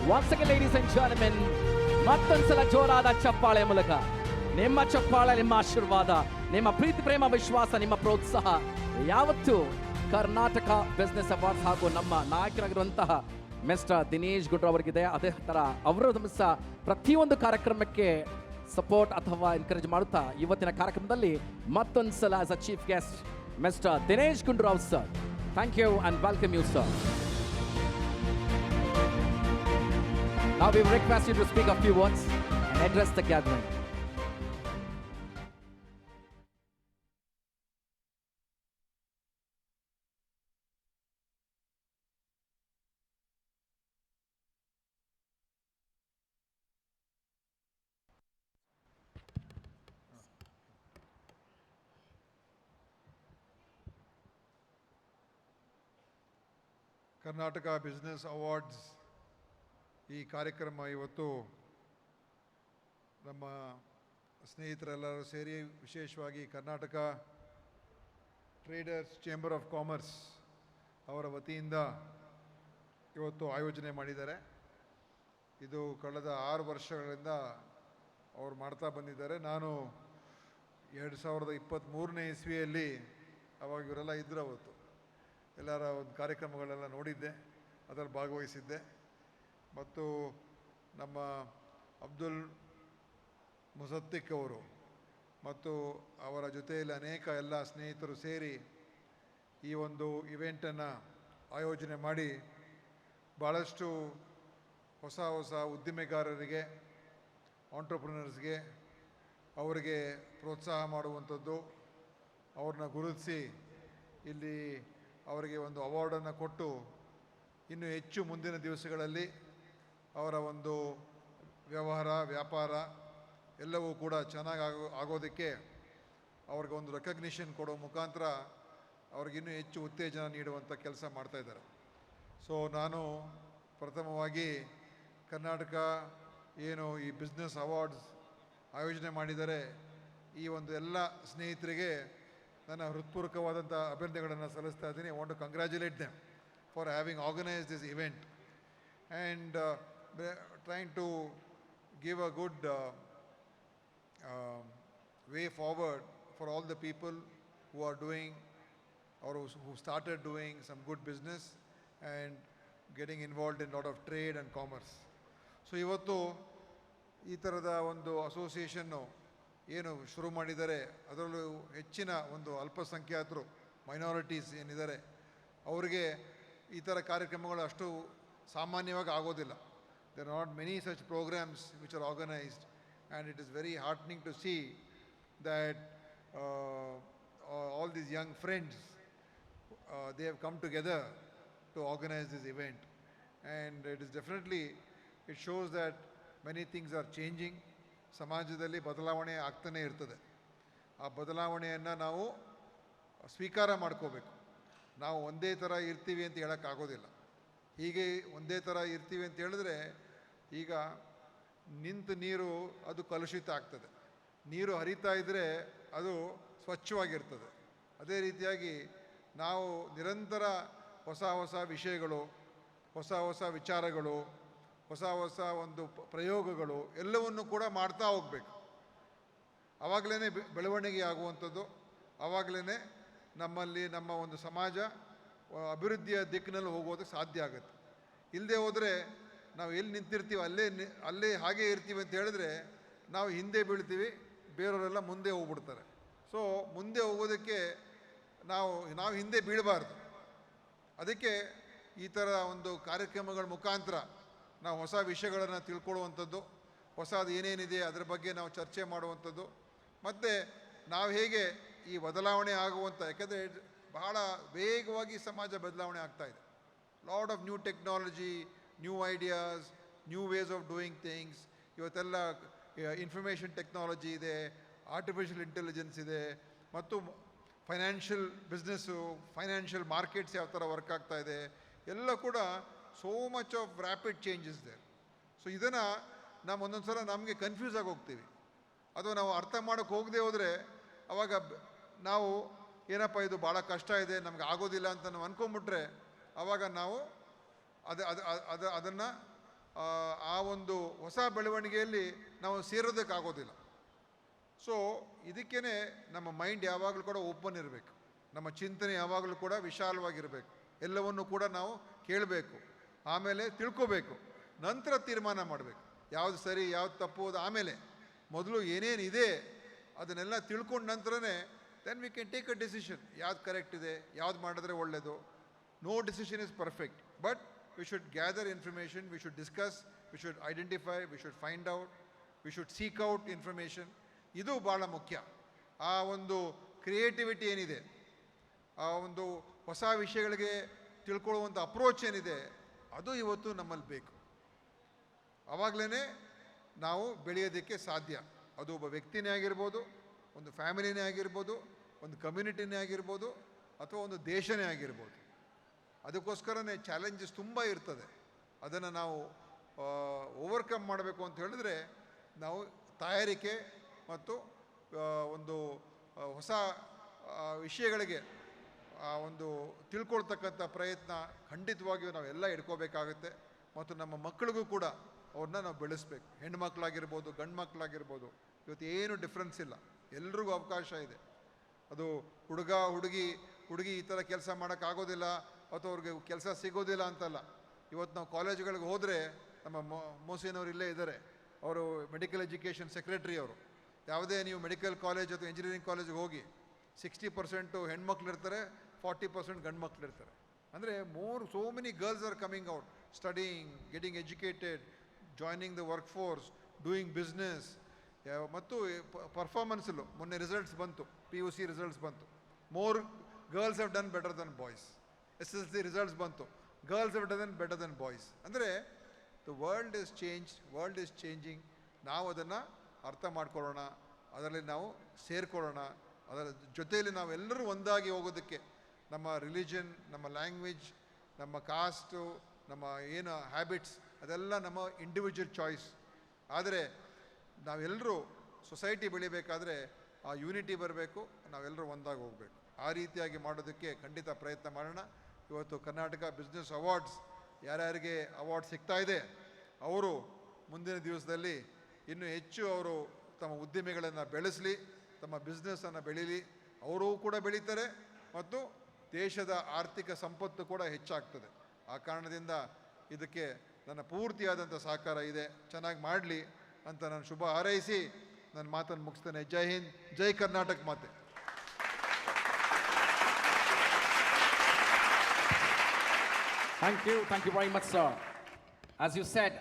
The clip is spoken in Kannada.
Once again, ladies and gentlemen, ಮತ್ತೊಂದ್ಸಲ ಜೋರಾದ ಚಪ್ಪಾಳೆ ಮೂಲಕ ನಿಮ್ಮ ಚಪ್ಪಾಳೆ, ನಿಮ್ಮ ಆಶೀರ್ವಾದ, ನಿಮ್ಮ ಪ್ರೀತಿ, ಪ್ರೇಮ, ವಿಶ್ವಾಸ, ನಿಮ್ಮ ಪ್ರೋತ್ಸಾಹ ಯಾವತ್ತು ಕರ್ನಾಟಕ ಬಿಸ್ನೆಸ್ ಅವಾರ್ಡ್ಸ್ ಹಾಗೂ ನಮ್ಮ ನಾಯಕರಾಗಿರುವಂತಹ ಮಿಸ್ಟರ್ ದಿನೇಶ್ ಗುಂಡ್ರು ಅವರಿಗಿದೆ. ಅದೇ ಥರ ಅವರು ಪ್ರತಿಯೊಂದು ಕಾರ್ಯಕ್ರಮಕ್ಕೆ ಸಪೋರ್ಟ್ ಅಥವಾ ಎನ್ಕರೇಜ್ ಮಾಡುತ್ತಾ ಇವತ್ತಿನ ಕಾರ್ಯಕ್ರಮದಲ್ಲಿ ಮತ್ತೊಂದ್ಸಲ as a chief guest mister Dinesh Gundru sir. Thank you and welcome you, sir. Now we request you to speak a few words and address the gathering. Karnataka business awards ಈ ಕಾರ್ಯಕ್ರಮ ಇವತ್ತು ನಮ್ಮ ಸ್ನೇಹಿತರೆಲ್ಲರೂ ಸೇರಿ ವಿಶೇಷವಾಗಿ Karnataka traders chamber of commerce ಅವರ ವತಿಯಿಂದ ಇವತ್ತು ಆಯೋಜನೆ ಮಾಡಿದ್ದಾರೆ. ಇದು ಕಳೆದ 6 ವರ್ಷಗಳಿಂದ ಅವರು ಮಾಡ್ತಾ ಬಂದಿದ್ದಾರೆ. ನಾನು 2023ನೇ ಇಸ್ವಿಯಲ್ಲಿ ಅವಾಗ ಇವರೆಲ್ಲ ಇದ್ದರು, ಅವತ್ತು ಎಲ್ಲರ ಒಂದು ಕಾರ್ಯಕ್ರಮಗಳೆಲ್ಲ ನೋಡಿದ್ದೆ, ಅದರಲ್ಲಿ ಭಾಗವಹಿಸಿದ್ದೆ. ಮತ್ತು ನಮ್ಮ ಅಬ್ದುಲ್ ಮುಸತ್ತಿಕ್ ಅವರು ಮತ್ತು ಅವರ ಜೊತೆಯಲ್ಲಿ ಅನೇಕ ಎಲ್ಲ ಸ್ನೇಹಿತರು ಸೇರಿ ಈ ಒಂದು ಇವೆಂಟನ್ನು ಆಯೋಜನೆ ಮಾಡಿ ಭಾಳಷ್ಟು ಹೊಸ ಹೊಸ ಉದ್ದಿಮೆಗಾರರಿಗೆ, ಆಂಟ್ರಪ್ರಿನರ್ಸ್ಗೆ ಅವರಿಗೆ ಪ್ರೋತ್ಸಾಹ ಮಾಡುವಂಥದ್ದು, ಅವ್ರನ್ನ ಗುರುತಿಸಿ ಇಲ್ಲಿ ಅವರಿಗೆ ಒಂದು ಅವಾರ್ಡನ್ನು ಕೊಟ್ಟು ಇನ್ನೂ ಹೆಚ್ಚು ಮುಂದಿನ ದಿವಸಗಳಲ್ಲಿ ಅವರ ಒಂದು ವ್ಯವಹಾರ, ವ್ಯಾಪಾರ ಎಲ್ಲವೂ ಕೂಡ ಚೆನ್ನಾಗಿ ಆಗೋದಕ್ಕೆ ಅವ್ರಿಗೆ ಒಂದು ರೆಕಗ್ನಿಷನ್ ಕೊಡೋ ಮುಖಾಂತರ ಅವ್ರಿಗಿನ್ನೂ ಹೆಚ್ಚು ಉತ್ತೇಜನ ನೀಡುವಂಥ ಕೆಲಸ ಮಾಡ್ತಾಯಿದ್ದಾರೆ. ಸೊ ನಾನು ಪ್ರಥಮವಾಗಿ ಕರ್ನಾಟಕ ಏನು ಈ ಬಿಸ್ನೆಸ್ ಅವಾರ್ಡ್ಸ್ ಆಯೋಜನೆ ಮಾಡಿದ್ದಾರೆ, ಈ ಒಂದು ಎಲ್ಲ ಸ್ನೇಹಿತರಿಗೆ ನನ್ನ ಹೃತ್ಪೂರ್ವಕವಾದಂಥ ಅಭಿನಂದನೆಗಳನ್ನು ಸಲ್ಲಿಸ್ತಾ ಇದ್ದೀನಿ. I want to congratulate them for having organized this event and trying to give a good way forward for all the people who are doing or who started doing some good business and getting involved in a lot of trade and commerce. So ಇವತ್ತು ಈ ಥರದ ಒಂದು ಅಸೋಸಿಯೇಷನ್ನು ಏನು ಶುರು ಮಾಡಿದ್ದಾರೆ, ಅದರಲ್ಲೂ ಹೆಚ್ಚಿನ ಒಂದು ಅಲ್ಪಸಂಖ್ಯಾತರು, ಮೈನಾರಿಟೀಸ್ ಏನಿದ್ದಾರೆ, ಅವರಿಗೆ ಈ ಥರ ಕಾರ್ಯಕ್ರಮಗಳು ಅಷ್ಟು ಸಾಮಾನ್ಯವಾಗಿ ಆಗೋದಿಲ್ಲ. There are not many such programs which are organized, and it is very heartening to see that all these young friends they have come together to organize this event, and it is definitely, it shows that many things are changing. ಸಮಾಜದಲ್ಲಿ ಬದಲಾವಣೆ ಆಗ್ತಾನೇ ಇರ್ತದೆ. ಆ ಬದಲಾವಣೆಯನ್ನು ನಾವು ಸ್ವೀಕಾರ ಮಾಡ್ಕೋಬೇಕು. ನಾವು ಒಂದೇ ಥರ ಇರ್ತೀವಿ ಅಂತ ಹೇಳೋಕ್ಕಾಗೋದಿಲ್ಲ. ಹೀಗೆ ಒಂದೇ ಥರ ಇರ್ತೀವಿ ಅಂತ ಹೇಳಿದ್ರೆ ಈಗ ನಿಂತ ನೀರು ಅದು ಕಲುಷಿತ ಆಗ್ತದೆ. ನೀರು ಹರಿತಾ ಇದ್ದರೆ ಅದು ಸ್ವಚ್ಛವಾಗಿರ್ತದೆ. ಅದೇ ರೀತಿಯಾಗಿ ನಾವು ನಿರಂತರ ಹೊಸ ಹೊಸ ವಿಷಯಗಳು, ಹೊಸ ಹೊಸ ವಿಚಾರಗಳು, ಹೊಸ ಹೊಸ ಒಂದು ಪ್ರಯೋಗಗಳು ಎಲ್ಲವನ್ನು ಕೂಡ ಮಾಡ್ತಾ ಹೋಗಬೇಕು. ಆವಾಗಲೇ ಬೆಳವಣಿಗೆ ಆಗುವಂಥದ್ದು, ಆವಾಗಲೇ ನಮ್ಮಲ್ಲಿ ನಮ್ಮ ಒಂದು ಸಮಾಜ ಅಭಿವೃದ್ಧಿಯ ದಿಕ್ಕಿನಲ್ಲಿ ಹೋಗೋದಕ್ಕೆ ಸಾಧ್ಯ ಆಗುತ್ತೆ. ಇಲ್ಲದೆ ಹೋದರೆ ನಾವು ಎಲ್ಲಿ ನಿಂತಿರ್ತೀವಿ ಅಲ್ಲೇ ಹಾಗೇ ಇರ್ತೀವಿ ಅಂತ ಹೇಳಿದ್ರೆ ನಾವು ಹಿಂದೆ ಬೀಳ್ತೀವಿ, ಬೇರೆಯವರೆಲ್ಲ ಮುಂದೆ ಹೋಗ್ಬಿಡ್ತಾರೆ. ಸೊ ಮುಂದೆ ಹೋಗೋದಕ್ಕೆ ನಾವು ಹಿಂದೆ ಬೀಳಬಾರ್ದು. ಅದಕ್ಕೆ ಈ ಥರ ಒಂದು ಕಾರ್ಯಕ್ರಮಗಳ ಮುಖಾಂತರ ನಾವು ಹೊಸ ವಿಷಯಗಳನ್ನು ತಿಳ್ಕೊಳ್ಳುವಂಥದ್ದು, ಹೊಸದು ಏನೇನಿದೆ ಅದರ ಬಗ್ಗೆ ನಾವು ಚರ್ಚೆ ಮಾಡುವಂಥದ್ದು, ಮತ್ತು ನಾವು ಹೇಗೆ ಈ ಬದಲಾವಣೆ ಆಗುವಂಥ, ಯಾಕೆಂದರೆ ಬಹಳ ವೇಗವಾಗಿ ಸಮಾಜ ಬದಲಾವಣೆ ಆಗ್ತಾಯಿದೆ. Lot of new technology, new ideas, new ways of doing things. ಇವತ್ತೆಲ್ಲ ಇನ್ಫಾರ್ಮೇಷನ್ ಟೆಕ್ನಾಲಜಿ ಇದೆ, ಆರ್ಟಿಫಿಷಿಯಲ್ ಇಂಟೆಲಿಜೆನ್ಸ್ ಇದೆ, ಮತ್ತು ಫೈನಾನ್ಷಿಯಲ್ ಬಿಸ್ನೆಸ್ಸು, ಫೈನಾನ್ಷಿಯಲ್ ಮಾರ್ಕೆಟ್ಸ್ ಯಾವ ಥರ ವರ್ಕ್ ಆಗ್ತಾ ಇದೆ, ಎಲ್ಲ ಕೂಡ so much of rapid changes ಇದೆ. ಸೊ ಇದನ್ನು ನಾವು ಒಂದೊಂದು ಸಲ ನಮಗೆ ಕನ್ಫ್ಯೂಸ್ ಆಗಿ ಹೋಗ್ತೀವಿ, ಅಥವಾ ನಾವು ಅರ್ಥ ಮಾಡೋಕ್ಕೆ ಹೋಗದೆ ಹೋದರೆ ಆವಾಗ ನಾವು ಏನಪ್ಪ ಇದು ಭಾಳ ಕಷ್ಟ ಇದೆ, ನಮ್ಗೆ ಆಗೋದಿಲ್ಲ ಅಂತ ನಾವು ಅಂದ್ಕೊಂಬಿಟ್ರೆ ಆವಾಗ ನಾವು ಅದನ್ನು ಹೊಸ ಬೆಳವಣಿಗೆಯಲ್ಲಿ ನಾವು ಸೇರೋದಕ್ಕಾಗೋದಿಲ್ಲ. ಸೊ ಇದಕ್ಕೇ ನಮ್ಮ ಮೈಂಡ್ ಯಾವಾಗಲೂ ಕೂಡ ಓಪನ್ ಇರಬೇಕು, ನಮ್ಮ ಚಿಂತನೆ ಯಾವಾಗಲೂ ಕೂಡ ವಿಶಾಲವಾಗಿರಬೇಕು, ಎಲ್ಲವನ್ನು ಕೂಡ ನಾವು ಕೇಳಬೇಕು, ಆಮೇಲೆ ತಿಳ್ಕೋಬೇಕು, ನಂತರ ತೀರ್ಮಾನ ಮಾಡಬೇಕು ಯಾವುದು ಸರಿ ಯಾವುದು ತಪ್ಪು. ಅದು ಆಮೇಲೆ ಮೊದಲು ಏನೇನಿದೆ ಅದನ್ನೆಲ್ಲ ತಿಳ್ಕೊಂಡ ನಂತರನೇ then we can take a decision, ಯಾವ್ದು ಕರೆಕ್ಟ್ ಇದೆ, ಯಾವ್ದು ಮಾಡಿದ್ರೆ ಒಳ್ಳೆಯದು. No decision is perfect, but we should gather information, we should discuss, we should identify, we should find out, we should seek out information. ಇದು ಭಾಳ ಮುಖ್ಯ. ಆ ಒಂದು ಕ್ರಿಯೇಟಿವಿಟಿ ಏನಿದೆ, ಆ ಒಂದು ಹೊಸ ವಿಷಯಗಳಿಗೆ ತಿಳ್ಕೊಳ್ಳುವಂಥ ಅಪ್ರೋಚ್ ಏನಿದೆ, ಅದು ಇವತ್ತು ನಮ್ಮಲ್ಲಿ ಬೇಕು. ಆವಾಗಲೇ ನಾವು ಬೆಳೆಯೋದಕ್ಕೆ ಸಾಧ್ಯ. ಅದು ಒಬ್ಬ ವ್ಯಕ್ತಿನೇ ಆಗಿರ್ಬೋದು, ಒಂದು ಫ್ಯಾಮಿಲಿನೇ ಆಗಿರ್ಬೋದು, ಒಂದು ಕಮ್ಯುನಿಟಿನೇ ಆಗಿರ್ಬೋದು, ಅಥವಾ ಒಂದು ದೇಶನೇ ಆಗಿರ್ಬೋದು. ಅದಕ್ಕೋಸ್ಕರನೇ ಚಾಲೆಂಜಸ್ ತುಂಬ ಇರ್ತದೆ. ಅದನ್ನು ನಾವು ಓವರ್ಕಮ್ ಮಾಡಬೇಕು ಅಂತ ಹೇಳಿದ್ರೆ ನಾವು ತಯಾರಿಕೆ ಮತ್ತು ಒಂದು ಹೊಸ ವಿಷಯಗಳಿಗೆ ಒಂದು ತಿಳ್ಕೊಳ್ತಕ್ಕಂಥ ಪ್ರಯತ್ನ ಖಂಡಿತವಾಗಿಯೂ ನಾವೆಲ್ಲ ಇಟ್ಕೋಬೇಕಾಗುತ್ತೆ. ಮತ್ತು ನಮ್ಮ ಮಕ್ಕಳಿಗೂ ಕೂಡ ಅವ್ರನ್ನ ನಾವು ಬೆಳೆಸಬೇಕು. ಹೆಣ್ಣು ಮಕ್ಕಳಾಗಿರ್ಬೋದು, ಗಂಡು ಮಕ್ಕಳಾಗಿರ್ಬೋದು, ಇವತ್ತು ಏನು ಡಿಫ್ರೆನ್ಸ್ ಇಲ್ಲ, ಎಲ್ರಿಗೂ ಅವಕಾಶ ಇದೆ. ಅದು ಹುಡುಗಿ ಈ ಥರ ಕೆಲಸ ಮಾಡೋಕ್ಕಾಗೋದಿಲ್ಲ ಅಥವಾ ಅವ್ರಿಗೆ ಕೆಲಸ ಸಿಗೋದಿಲ್ಲ ಅಂತಲ್ಲ. ಇವತ್ತು ನಾವು ಕಾಲೇಜುಗಳಿಗೆ ಹೋದರೆ, ನಮ್ಮ ಮೋಸಿನವ್ರು ಇಲ್ಲೇ ಇದ್ದಾರೆ, ಅವರು ಮೆಡಿಕಲ್ ಎಜುಕೇಷನ್ ಸೆಕ್ರೆಟ್ರಿ ಅವರು. ಯಾವುದೇ ನೀವು ಮೆಡಿಕಲ್ ಕಾಲೇಜ್ ಅಥವಾ ಇಂಜಿನಿಯರಿಂಗ್ ಕಾಲೇಜಿಗೆ ಹೋಗಿ 60% ಹೆಣ್ಮಕ್ಳು ಇರ್ತಾರೆ, 40% ಗಂಡು ಮಕ್ಳು ಇರ್ತಾರೆ. ಅಂದರೆ so many girls are coming out, studying, getting educated, joining the work force, doing business. ಮತ್ತು ಪರ್ಫಾರ್ಮೆನ್ಸಲ್ಲೂ ಮೊನ್ನೆ ರಿಸಲ್ಟ್ಸ್ ಬಂತು, PUC ರಿಸಲ್ಟ್ಸ್ ಬಂತು. More girls have done better than boys. SSLC results ಬಂತು, girls have done better than boys. ಅಂದರೆ ದ ವರ್ಲ್ಡ್ ಇಸ್ ಚೇಂಜಿಂಗ್. ನಾವು ಅದನ್ನು ಅರ್ಥ ಮಾಡ್ಕೊಳ್ಳೋಣ, ಅದರಲ್ಲಿ ನಾವು ಸೇರ್ಕೊಳ್ಳೋಣ, ಅದರ ಜೊತೆಯಲ್ಲಿ ನಾವೆಲ್ಲರೂ ಒಂದಾಗಿ ಹೋಗೋದಕ್ಕೆ ನಮ್ಮ ರಿಲಿಜನ್, ನಮ್ಮ ಲ್ಯಾಂಗ್ವೇಜ್, ನಮ್ಮ ಕಾಸ್ಟು, ನಮ್ಮ ಏನು ಹ್ಯಾಬಿಟ್ಸ್, ಅದೆಲ್ಲ ನಮ್ಮ ಇಂಡಿವಿಜುವಲ್ ಚಾಯ್ಸ್. ಆದರೆ ನಾವೆಲ್ಲರೂ ಸೊಸೈಟಿ ಬೆಳಿಬೇಕಾದ್ರೆ ಆ ಯೂನಿಟಿ ಬರಬೇಕು, ನಾವೆಲ್ಲರೂ ಒಂದಾಗಿ ಹೋಗಬೇಕು. ಆ ರೀತಿಯಾಗಿ ಮಾಡೋದಕ್ಕೆ ಖಂಡಿತ ಪ್ರಯತ್ನ ಮಾಡೋಣ. ಇವತ್ತು ಕರ್ನಾಟಕ ಬಿಸ್ನೆಸ್ ಅವಾರ್ಡ್ಸ್ ಯಾರ್ಯಾರಿಗೆ ಅವಾರ್ಡ್ ಸಿಗ್ತಾ ಇದೆ, ಅವರು ಮುಂದಿನ ದಿವಸದಲ್ಲಿ ಇನ್ನೂ ಹೆಚ್ಚು ಅವರು ತಮ್ಮ ಉದ್ದಿಮೆಗಳನ್ನು ಬೆಳೆಸಲಿ, ತಮ್ಮ ಬಿಸ್ನೆಸ್ಸನ್ನು ಬೆಳೀಲಿ. ಅವರೂ ಕೂಡ ಬೆಳೀತಾರೆ ಮತ್ತು ದೇಶದ ಆರ್ಥಿಕ ಸಂಪತ್ತು ಕೂಡ ಹೆಚ್ಚಾಗ್ತದೆ. ಆ ಕಾರಣದಿಂದ ಇದಕ್ಕೆ ನನ್ನ ಪೂರ್ತಿಯಾದಂಥ ಸಹಕಾರ ಇದೆ. ಚೆನ್ನಾಗಿ ಮಾಡಲಿ ಅಂತ ನಾನು ಶುಭ ಹಾರೈಸಿ ನನ್ನ ಮಾತನ್ನು ಮುಗಿಸ್ತೇನೆ. ಜೈ ಹಿಂದ್, ಜೈ ಕರ್ನಾಟಕ ಮಾತೆ. Thank you very much, sir. As you said,